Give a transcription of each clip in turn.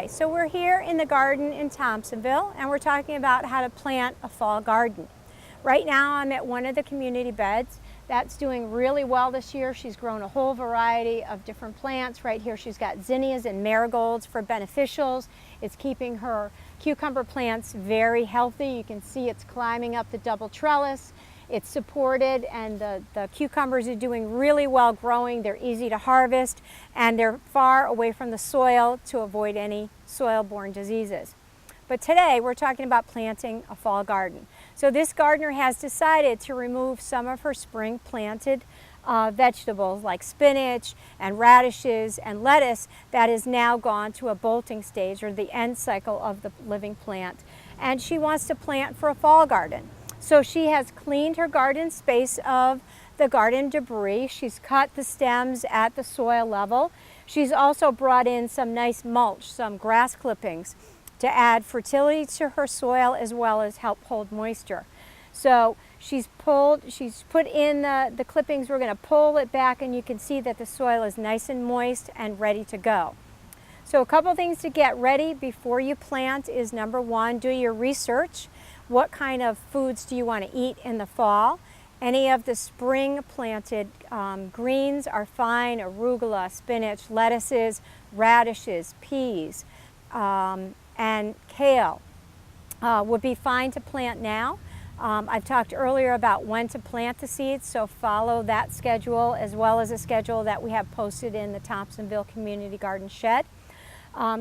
Okay, so we're here in the garden in Thompsonville and we're talking about how to plant a fall garden. Right now I'm at one of the community beds that's doing really well this year. She's grown a whole variety of different plants. Right here she's got zinnias and marigolds for beneficials. It's keeping her cucumber plants very healthy. You can see it's climbing up the double trellis. It's supported, and the cucumbers are doing really well growing. They're easy to harvest and they're far away from the soil to avoid any soil-borne diseases. But today we're talking about planting a fall garden. So this gardener has decided to remove some of her spring planted vegetables like spinach and radishes and lettuce that is now gone to a bolting stage, or the end cycle of the living plant. And she wants to plant for a fall garden. So she has cleaned her garden space of the garden debris. She's cut the stems at the soil level. She's also brought in some nice mulch, some grass clippings, to add fertility to her soil as well as help hold moisture. So she's put in the clippings. We're going to pull it back and you can see that the soil is nice and moist and ready to go. So a couple things to get ready before you plant is, number one, do your research. What kind of foods do you want to eat in the fall? Any of the spring planted greens are fine: arugula, spinach, lettuces, radishes, peas, and kale would be fine to plant now. I've talked earlier about when to plant the seeds, so follow that schedule as well as a schedule that we have posted in the Thompsonville Community Garden Shed.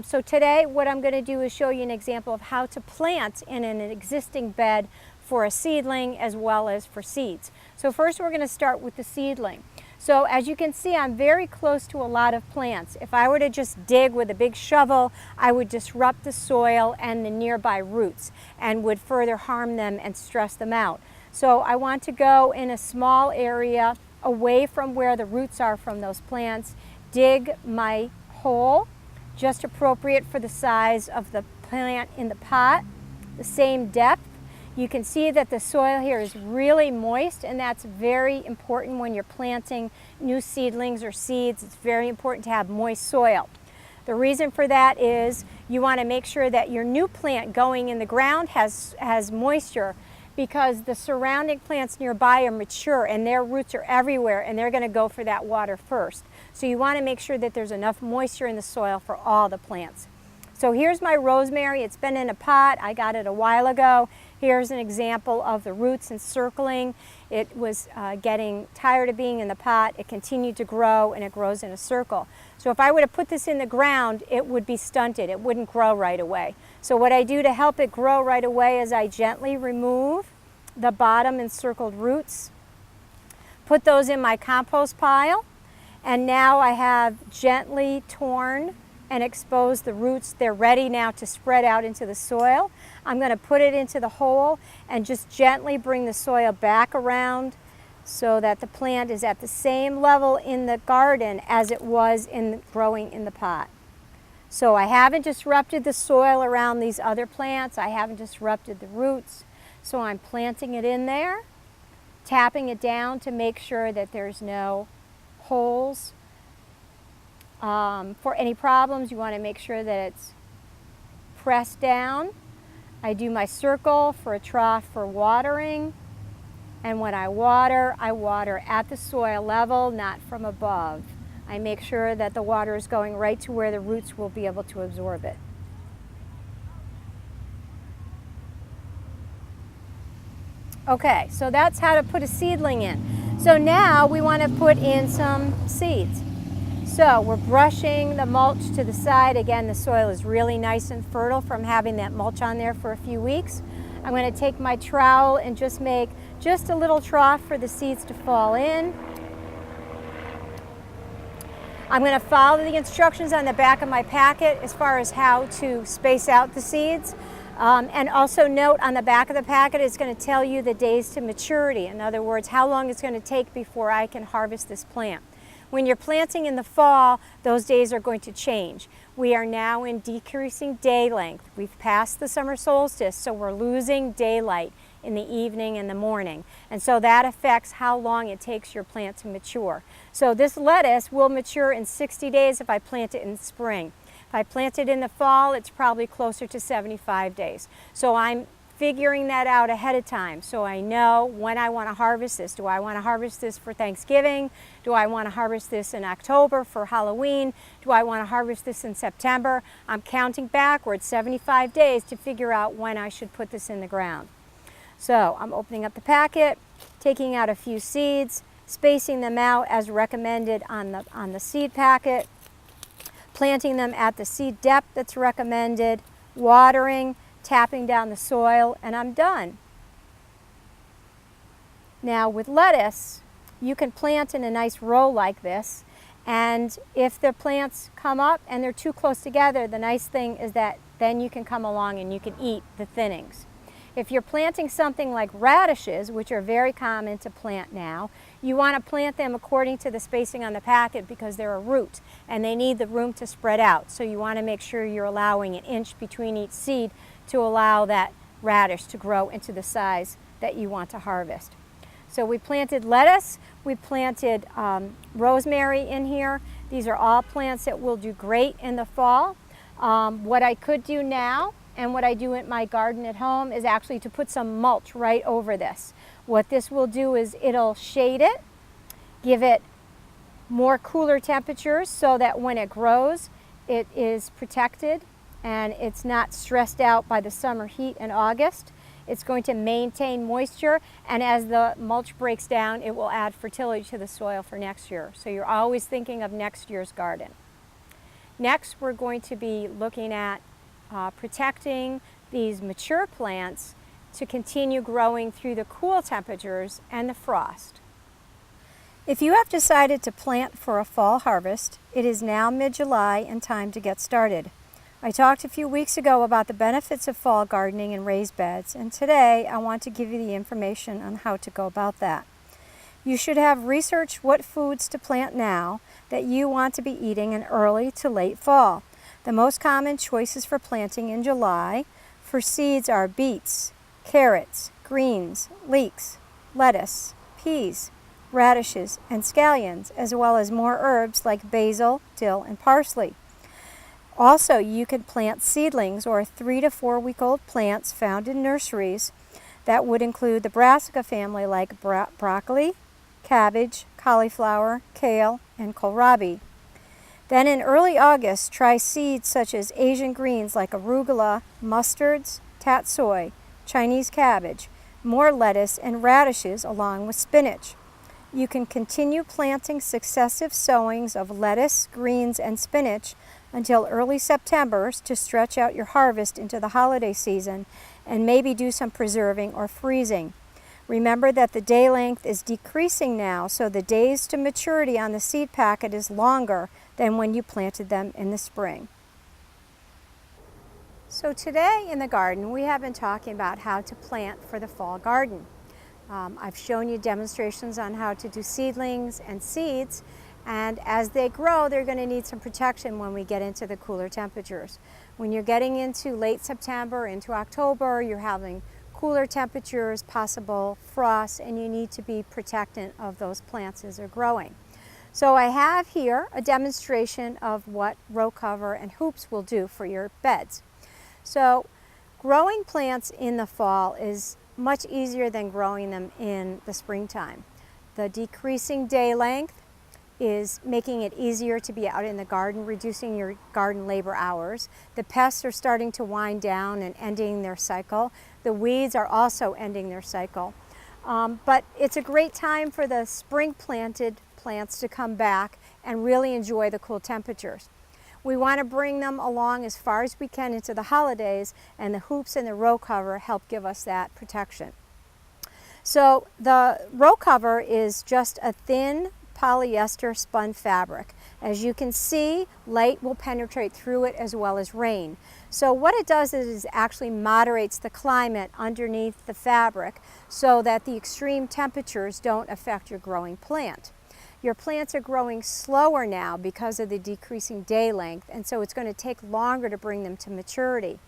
So today what I'm going to do is show you an example of how to plant in an existing bed for a seedling as well as for seeds. So first we're going to start with the seedling. So as you can see, I'm very close to a lot of plants. If I were to just dig with a big shovel, I would disrupt the soil and the nearby roots and would further harm them and stress them out. So I want to go in a small area away from where the roots are from those plants, dig my hole just appropriate for the size of the plant in the pot, the same depth. You can see that the soil here is really moist, and that's very important when you're planting new seedlings or seeds. It's very important to have moist soil. The reason for that is you want to make sure that your new plant going in the ground has moisture, because the surrounding plants nearby are mature and their roots are everywhere and they're going to go for that water first. So you want to make sure that there's enough moisture in the soil for all the plants. So here's my rosemary. It's been in a pot. I got it a while ago. Here's an example of the roots encircling. It was getting tired of being in the pot. It continued to grow and it grows in a circle. So if I were to put this in the ground, it would be stunted. It wouldn't grow right away. So what I do to help it grow right away is I gently remove the bottom encircled roots, put those in my compost pile, and now I have gently torn and exposed the roots. They're ready now to spread out into the soil. I'm going to put it into the hole and just gently bring the soil back around so that the plant is at the same level in the garden as it was growing in the pot. So I haven't disrupted the soil around these other plants. I haven't disrupted the roots. So I'm planting it in there, tapping it down to make sure that there's no holes. For any problems, you want to make sure that it's pressed down. I do my circle for a trough for watering. And when I water at the soil level, not from above. I make sure that the water is going right to where the roots will be able to absorb it. Okay, so that's how to put a seedling in. So now we want to put in some seeds. So we're brushing the mulch to the side. Again, the soil is really nice and fertile from having that mulch on there for a few weeks. I'm going to take my trowel and just make just a little trough for the seeds to fall in. I'm going to follow the instructions on the back of my packet as far as how to space out the seeds. And also note on the back of the packet, it's going to tell you the days to maturity. In other words, how long it's going to take before I can harvest this plant. When you're planting in the fall, those days are going to change. We are now in decreasing day length. We've passed the summer solstice, so we're losing daylight in the evening and the morning. And so that affects how long it takes your plant to mature. So this lettuce will mature in 60 days if I plant it in spring. If If I plant it in the fall, it's probably closer to 75 days. So I'm figuring that out ahead of time so I know when I want to harvest this. Do I want to harvest this for Thanksgiving? Do I want to harvest this in October for Halloween? Do I want to harvest this in September? I'm counting backwards 75 days to figure out when I should put this in the ground. So I'm opening up the packet, taking out a few seeds, spacing them out as recommended on the seed packet, planting them at the seed depth that's recommended, watering, tapping down the soil, and I'm done. Now with lettuce, you can plant in a nice row like this, and if the plants come up and they're too close together, the nice thing is that then you can come along and you can eat the thinnings. If you're planting something like radishes, which are very common to plant now, you want to plant them according to the spacing on the packet because they're a root and they need the room to spread out. So you want to make sure you're allowing an inch between each seed to allow that radish to grow into the size that you want to harvest. So we planted lettuce, we planted rosemary in here. These are all plants that will do great in the fall. What I could do now and what I do in my garden at home is actually to put some mulch right over this. What this will do is it'll shade it, give it more cooler temperatures so that when it grows, it is protected and it's not stressed out by the summer heat in August. It's going to maintain moisture, and as the mulch breaks down, it will add fertility to the soil for next year. So you're always thinking of next year's garden. Next, we're going to be looking at protecting these mature plants to continue growing through the cool temperatures and the frost. If you have decided to plant for a fall harvest, it is now mid-July and time to get started. I talked a few weeks ago about the benefits of fall gardening in raised beds, and today I want to give you the information on how to go about that. You should have researched what foods to plant now that you want to be eating in early to late fall. The most common choices for planting in July for seeds are beets, carrots, greens, leeks, lettuce, peas, radishes, and scallions, as well as more herbs like basil, dill, and parsley. Also, you can plant seedlings or 3 to 4 week old plants found in nurseries that would include the brassica family like broccoli, cabbage, cauliflower, kale, and kohlrabi. Then in early August, try seeds such as Asian greens like arugula, mustards, tatsoi, Chinese cabbage, more lettuce, and radishes along with spinach. You can continue planting successive sowings of lettuce, greens, and spinach until early September to stretch out your harvest into the holiday season and maybe do some preserving or freezing. Remember that the day length is decreasing now, so the days to maturity on the seed packet is longer than when you planted them in the spring. So today in the garden we have been talking about how to plant for the fall garden. I've shown you demonstrations on how to do seedlings and seeds, and as they grow they're going to need some protection when we get into the cooler temperatures. When you're getting into late September, into October, you're having cooler temperatures, possible frost, and you need to be protectant of those plants as they're growing. So I have here a demonstration of what row cover and hoops will do for your beds. So growing plants in the fall is much easier than growing them in the springtime. The decreasing day length is making it easier to be out in the garden, reducing your garden labor hours. The pests are starting to wind down and ending their cycle. The weeds are also ending their cycle. But it's a great time for the spring planted plants to come back and really enjoy the cool temperatures. We want to bring them along as far as we can into the holidays, and the hoops and the row cover help give us that protection. So the row cover is just a thin polyester spun fabric. As you can see, light will penetrate through it as well as rain. So what it does is actually moderates the climate underneath the fabric so that the extreme temperatures don't affect your growing plant. Your plants are growing slower now because of the decreasing day length, and so it's going to take longer to bring them to maturity.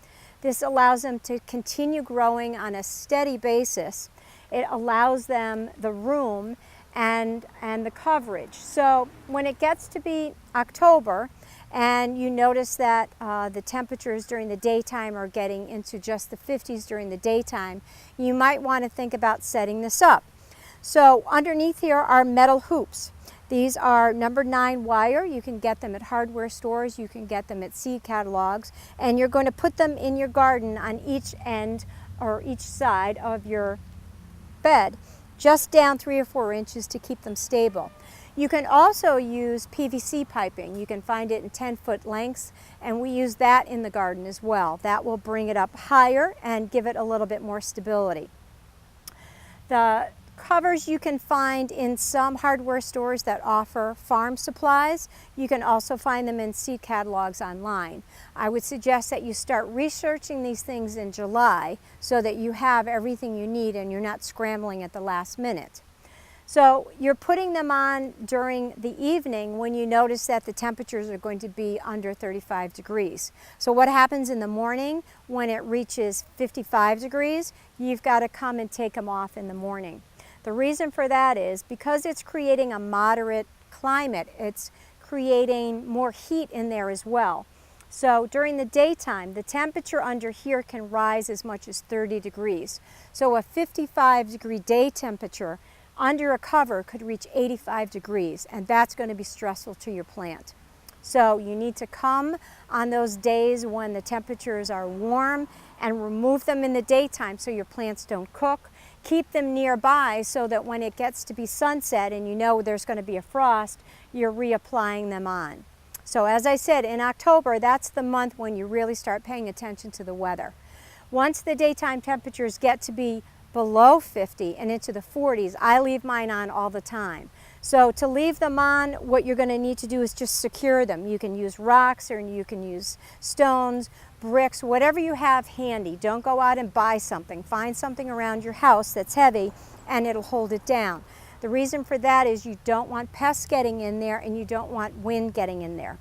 This allows them to continue growing on a steady basis. It allows them the room and the coverage. So when it gets to be October and you notice that the temperatures during the daytime are getting into just the 50s during the daytime, you might want to think about setting this up. So underneath here are metal hoops. These are number 9 wire. You can get them at hardware stores, you can get them at seed catalogs, and you're going to put them in your garden on each end or each side of your bed, just down 3 or 4 inches to keep them stable. You can also use PVC piping. You can find it in 10-foot lengths, and we use that in the garden as well. That will bring it up higher and give it a little bit more stability. The covers you can find in some hardware stores that offer farm supplies. You can also find them in seed catalogs online. I would suggest that you start researching these things in July so that you have everything you need and you're not scrambling at the last minute. So you're putting them on during the evening when you notice that the temperatures are going to be under 35 degrees. So what happens in the morning when it reaches 55 degrees, you've got to come and take them off in the morning. The reason for that is because it's creating a moderate climate, it's creating more heat in there as well. So during the daytime, the temperature under here can rise as much as 30 degrees. So a 55-degree day temperature under a cover could reach 85 degrees, and that's going to be stressful to your plant. So you need to come on those days when the temperatures are warm and remove them in the daytime so your plants don't cook. Keep them nearby so that when it gets to be sunset and you know there's going to be a frost, you're reapplying them on. So as I said, in October, that's the month when you really start paying attention to the weather. Once the daytime temperatures get to be below 50 and into the 40s, I leave mine on all the time. So to leave them on, what you're going to need to do is just secure them. You can use rocks or you can use stones, bricks, whatever you have handy. Don't go out and buy something. Find something around your house that's heavy and it'll hold it down. The reason for that is you don't want pests getting in there and you don't want wind getting in there.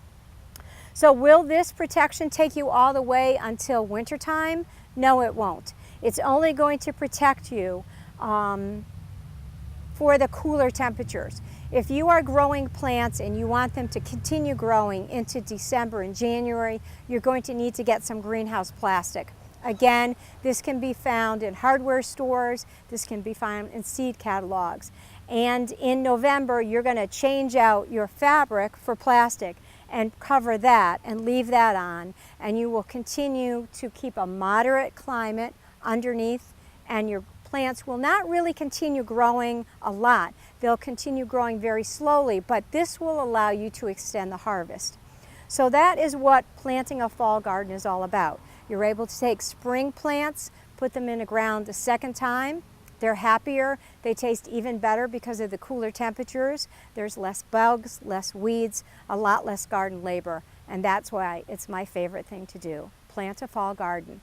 So will this protection take you all the way until wintertime? No, it won't. It's only going to protect you for the cooler temperatures. If you are growing plants and you want them to continue growing into December and January, you're going to need to get some greenhouse plastic. Again, this can be found in hardware stores, this can be found in seed catalogs. And in November, you're going to change out your fabric for plastic and cover that and leave that on, and you will continue to keep a moderate climate underneath, and your plants will not really continue growing a lot. They'll continue growing very slowly, but this will allow you to extend the harvest. So that is what planting a fall garden is all about. You're able to take spring plants, put them in the ground the second time. They're happier, they taste even better because of the cooler temperatures. There's less bugs, less weeds, a lot less garden labor, and that's why it's my favorite thing to do, plant a fall garden.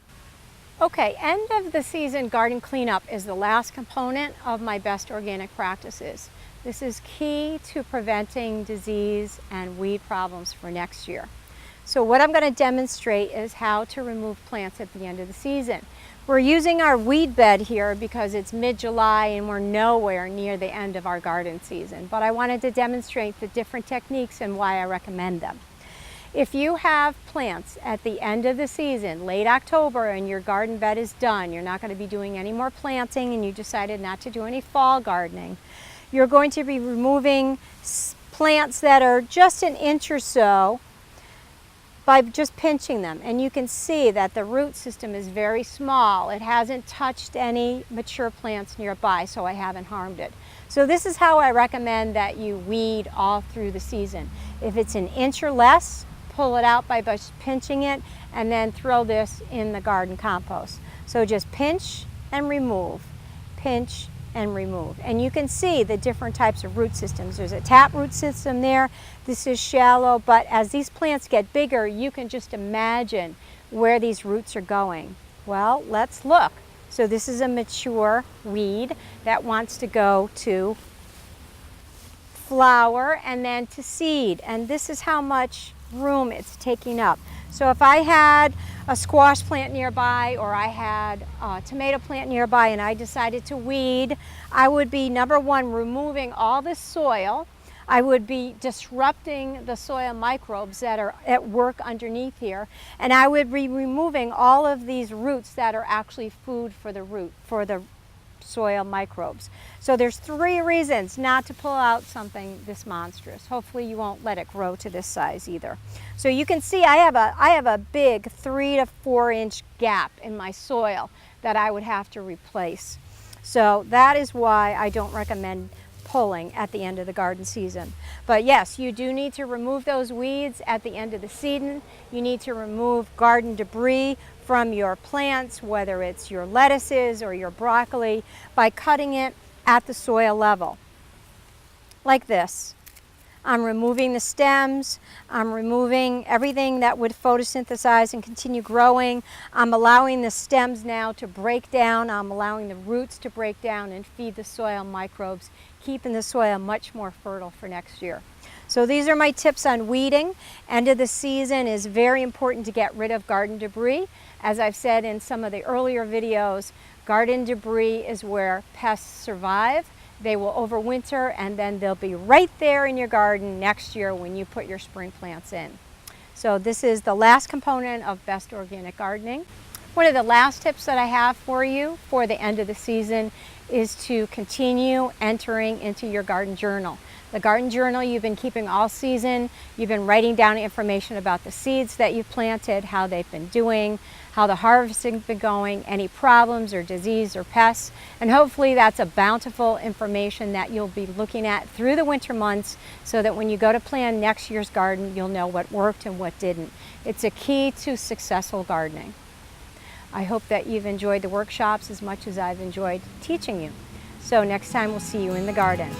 Okay, end of the season garden cleanup is the last component of my best organic practices. This is key to preventing disease and weed problems for next year. So what I'm going to demonstrate is how to remove plants at the end of the season. We're using our weed bed here because it's mid-July and we're nowhere near the end of our garden season, but I wanted to demonstrate the different techniques and why I recommend them. If you have plants at the end of the season, late October, and your garden bed is done, you're not going to be doing any more planting and you decided not to do any fall gardening, you're going to be removing plants that are just an inch or so by just pinching them. And you can see that the root system is very small. It hasn't touched any mature plants nearby, so I haven't harmed it. So this is how I recommend that you weed all through the season. If it's an inch or less, pull it out by just pinching it and then throw this in the garden compost. So just pinch and remove, pinch and remove. And you can see the different types of root systems. There's a tap root system there. This is shallow, but as these plants get bigger, you can just imagine where these roots are going. Well, let's look. So this is a mature weed that wants to go to flower and then to seed. And this is how much room it's taking up. So if I had a squash plant nearby or I had a tomato plant nearby and I decided to weed, I would be, number one, removing all the soil. I would be disrupting the soil microbes that are at work underneath here, and I would be removing all of these roots that are actually food for the soil microbes. So there's 3 reasons not to pull out something this monstrous. Hopefully you won't let it grow to this size either. So you can see I have a big 3 to 4 inch gap in my soil that I would have to replace. So that is why I don't recommend pulling at the end of the garden season. But yes, you do need to remove those weeds at the end of the season. You need to remove garden debris from your plants, whether it's your lettuces or your broccoli, by cutting it at the soil level, like this. I'm removing the stems, I'm removing everything that would photosynthesize and continue growing. I'm allowing the stems now to break down, I'm allowing the roots to break down and feed the soil microbes, keeping the soil much more fertile for next year. So these are my tips on weeding. End of the season is very important to get rid of garden debris. As I've said in some of the earlier videos, garden debris is where pests survive. They will overwinter, and then they'll be right there in your garden next year when you put your spring plants in. So this is the last component of Best Organic Gardening. One of the last tips that I have for you for the end of the season is to continue entering into your garden journal. The garden journal you've been keeping all season. You've been writing down information about the seeds that you've planted, how they've been doing, how the harvesting's been going, any problems or disease or pests, and hopefully that's a bountiful information that you'll be looking at through the winter months so that when you go to plan next year's garden, you'll know what worked and what didn't. It's a key to successful gardening. I hope that you've enjoyed the workshops as much as I've enjoyed teaching you. So next time we'll see you in the garden.